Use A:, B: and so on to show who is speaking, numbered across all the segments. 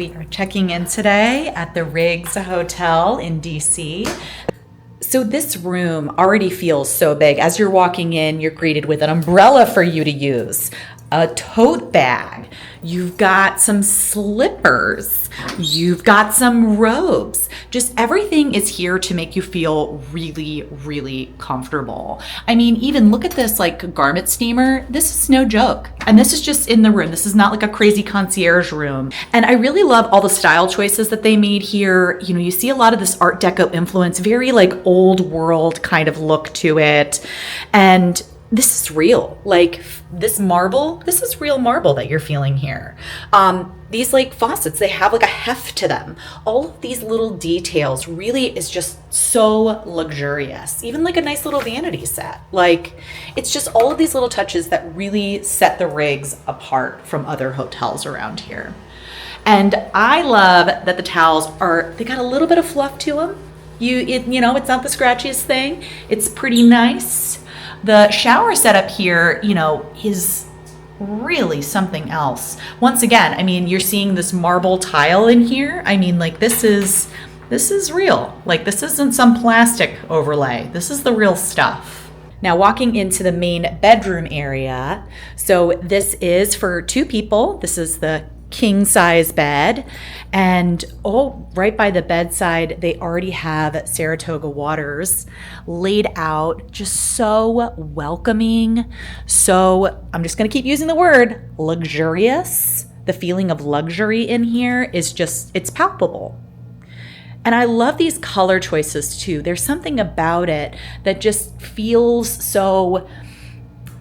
A: We are checking in today at the Riggs Hotel in DC. So this room already feels so big. As you're walking in, you're greeted with an umbrella for you to use, a tote bag. You've got some slippers. You've got some robes. Just everything is here to make you feel really, really comfortable. I mean, even look at this like garment steamer. This is no joke. And this is just in the room. This is not like a crazy concierge room. And I really love all the style choices that they made here. You know, you see a lot of this Art Deco influence, very like old world kind of look to it. And this is real. Like this marble, this is real marble that you're feeling here. These like faucets, they have like a heft to them. All of these little details really is just so luxurious. Even like a nice little vanity set. Like it's just all of these little touches that really set the Riggs apart from other hotels around here. And I love that the towels they got a little bit of fluff to them. You know, it's not the scratchiest thing. It's pretty nice. The shower setup here, you know, is really something else. Once again, I mean, you're seeing this marble tile in here. I mean, like this is real. Like this isn't some plastic overlay. This is the real stuff. Now walking into the main bedroom area. So this is for 2 people. This is the king size bed, and right by the bedside they already have Saratoga waters laid out, just so welcoming. So I'm just going to keep using the word luxurious. The feeling of luxury in here is just, it's palpable. And I love these color choices too. There's something about it that just feels so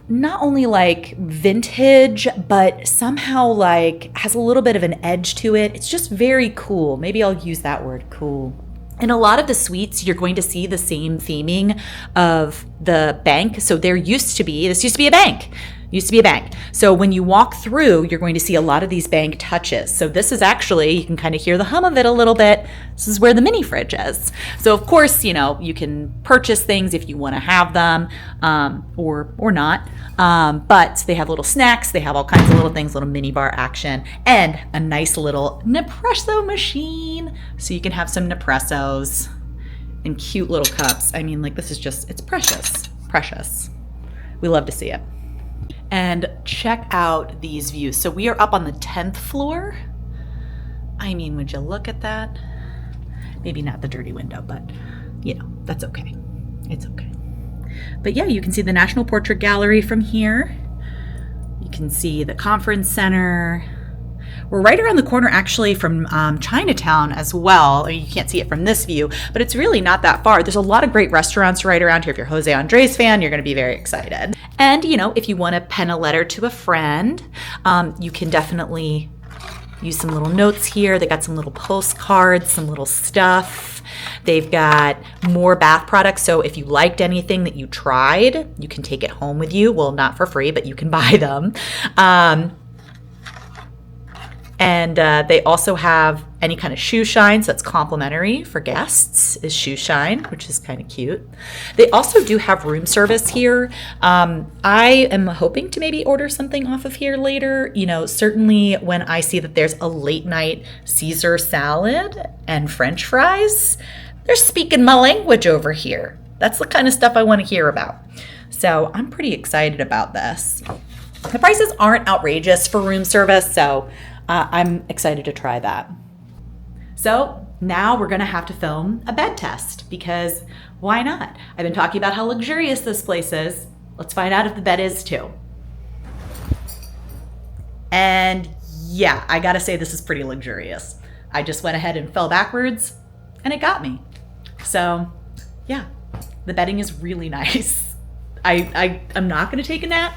A: not only like vintage, but somehow like has a little bit of an edge to it. It's just very cool. Maybe I'll use that word, cool. In a lot of the suites, you're going to see the same theming of the bank. So this used to be a bank. So when you walk through, you're going to see a lot of these bank touches. So this is actually, you can kind of hear the hum of it a little bit. This is where the mini fridge is. So of course, you know, you can purchase things if you want to have them, or not. But they have little snacks. They have all kinds of little things, little mini bar action, and a nice little Nespresso machine. So you can have some Nespressos in cute little cups. I mean, like this is just, it's precious, precious. We love to see it. And check out these views. So we are up on the 10th floor. I mean, would you look at that? Maybe not the dirty window, but you know, that's okay. It's okay. But yeah, you can see the National Portrait Gallery from here. You can see the conference center. We're right around the corner actually from Chinatown as well. I mean, you can't see it from this view, but it's really not that far. There's a lot of great restaurants right around here. If you're a Jose Andres fan, you're going to be very excited. And, you know, if you want to pen a letter to a friend, you can definitely use some little notes here. They got some little postcards, some little stuff. They've got more bath products. So if you liked anything that you tried, you can take it home with you. Well, not for free, but you can buy them. And they also have any kind of shoe shine, so that's complimentary for guests, is shoe shine, which is kind of cute. They also do have room service here. I am hoping to maybe order something off of here later. You know, certainly when I see that there's a late night Caesar salad and French fries, they're speaking my language over here. That's the kind of stuff I want to hear about. So I'm pretty excited about this. The prices aren't outrageous for room service, so I'm excited to try that. So now we're gonna have to film a bed test, because why not? I've been talking about how luxurious this place is. Let's find out if the bed is too. And yeah, I gotta say this is pretty luxurious. I just went ahead and fell backwards and it got me. So yeah, the bedding is really nice. I'm not gonna take a nap,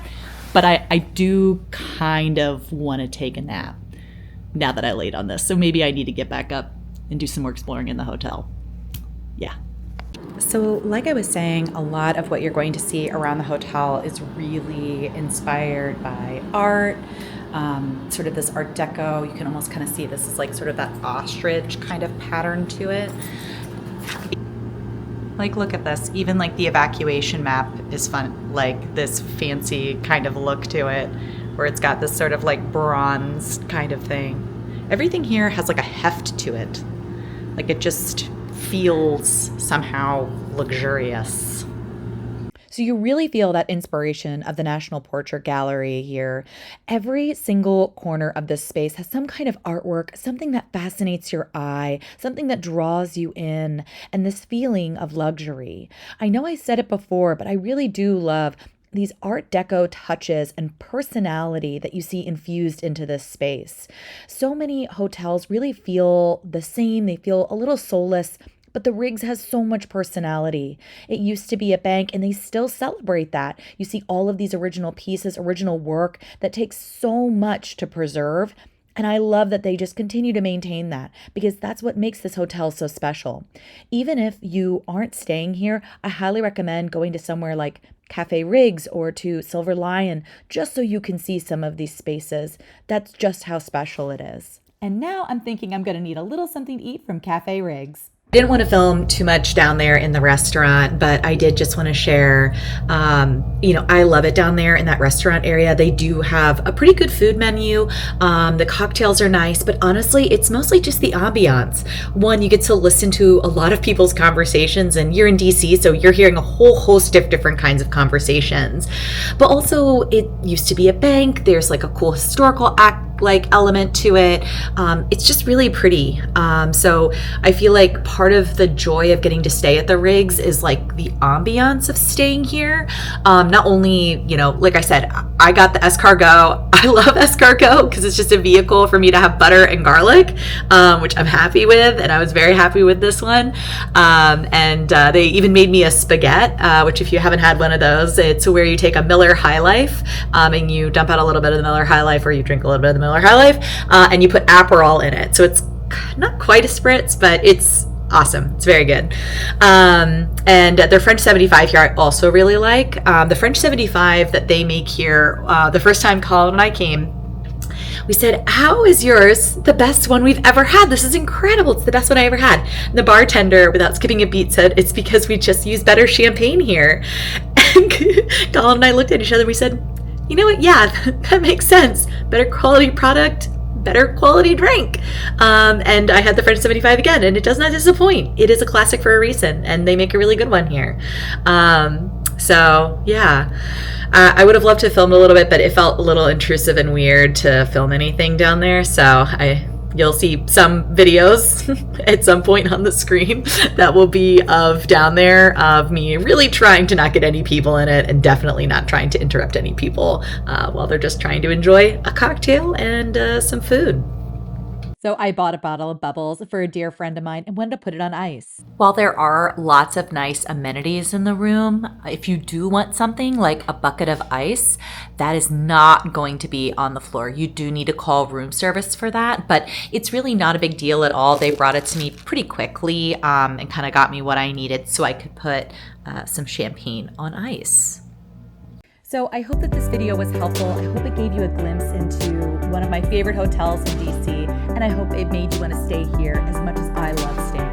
A: but I do kind of wanna take a nap now that I laid on this. So maybe I need to get back up and do some more exploring in the hotel. Yeah. So like I was saying, a lot of what you're going to see around the hotel is really inspired by art, sort of this Art Deco. You can almost kind of see this is like sort of that ostrich kind of pattern to it. Like, look at this. Even like the evacuation map is fun. Like this fancy kind of look to it, where it's got this sort of like bronze kind of thing. Everything here has like a heft to it. Like it just feels somehow luxurious. So you really feel that inspiration of the National Portrait Gallery here. Every single corner of this space has some kind of artwork, something that fascinates your eye, something that draws you in, and this feeling of luxury. I know I said it before, but I really do love these Art Deco touches and personality that you see infused into this space. So many hotels really feel the same. They feel a little soulless, but the Riggs has so much personality. It used to be a bank and they still celebrate that. You see all of these original pieces, original work that takes so much to preserve. And I love that they just continue to maintain that because that's what makes this hotel so special. Even if you aren't staying here, I highly recommend going to somewhere like Cafe Riggs or to Silver Lion just so you can see some of these spaces. That's just how special it is. And now I'm thinking I'm going to need a little something to eat from Cafe Riggs. Didn't want to film too much down there in the restaurant, but I did just want to share, I love it down there in that restaurant area. They do have a pretty good food menu. The cocktails are nice, but honestly, it's mostly just the ambiance. One, you get to listen to a lot of people's conversations, and you're in DC, so you're hearing a whole host of different kinds of conversations. But also, it used to be a bank. There's like a cool historical element to it. It's just really pretty. So I feel like part of the joy of getting to stay at the Riggs is like the ambiance of staying here. Not only, like I said, I got the escargot. I love escargot because it's just a vehicle for me to have butter and garlic, which I'm happy with. And I was very happy with this one. And they even made me a spaghetti, which if you haven't had one of those, it's where you take a Miller High Life and you dump out a little bit of the Miller High Life or you drink a little bit of the Miller High Life, and you put Aperol in it. So it's not quite a spritz, but it's awesome. It's very good. And their French 75 here I also really like. The French 75 that they make here, the first time Colin and I came, we said, how is yours the best one we've ever had? This is incredible. It's the best one I ever had. And the bartender, without skipping a beat, said, it's because we just use better champagne here. And Colin and I looked at each other and we said, you know what? Yeah, that makes sense. Better quality product, better quality drink. And I had the French 75 again, and it does not disappoint. It is a classic for a reason, and they make a really good one here. So yeah, I would have loved to film a little bit, but it felt a little intrusive and weird to film anything down there. So you'll see some videos at some point on the screen that will be of down there of me really trying to not get any people in it and definitely not trying to interrupt any people while they're just trying to enjoy a cocktail and some food. So I bought a bottle of bubbles for a dear friend of mine and wanted to put it on ice. While there are lots of nice amenities in the room, if you do want something like a bucket of ice, that is not going to be on the floor. You do need to call room service for that, but it's really not a big deal at all. They brought it to me pretty quickly and kind of got me what I needed so I could put some champagne on ice. So I hope that this video was helpful. I hope it gave you a glimpse into one of my favorite hotels in DC, and I hope it made you want to stay here as much as I love staying.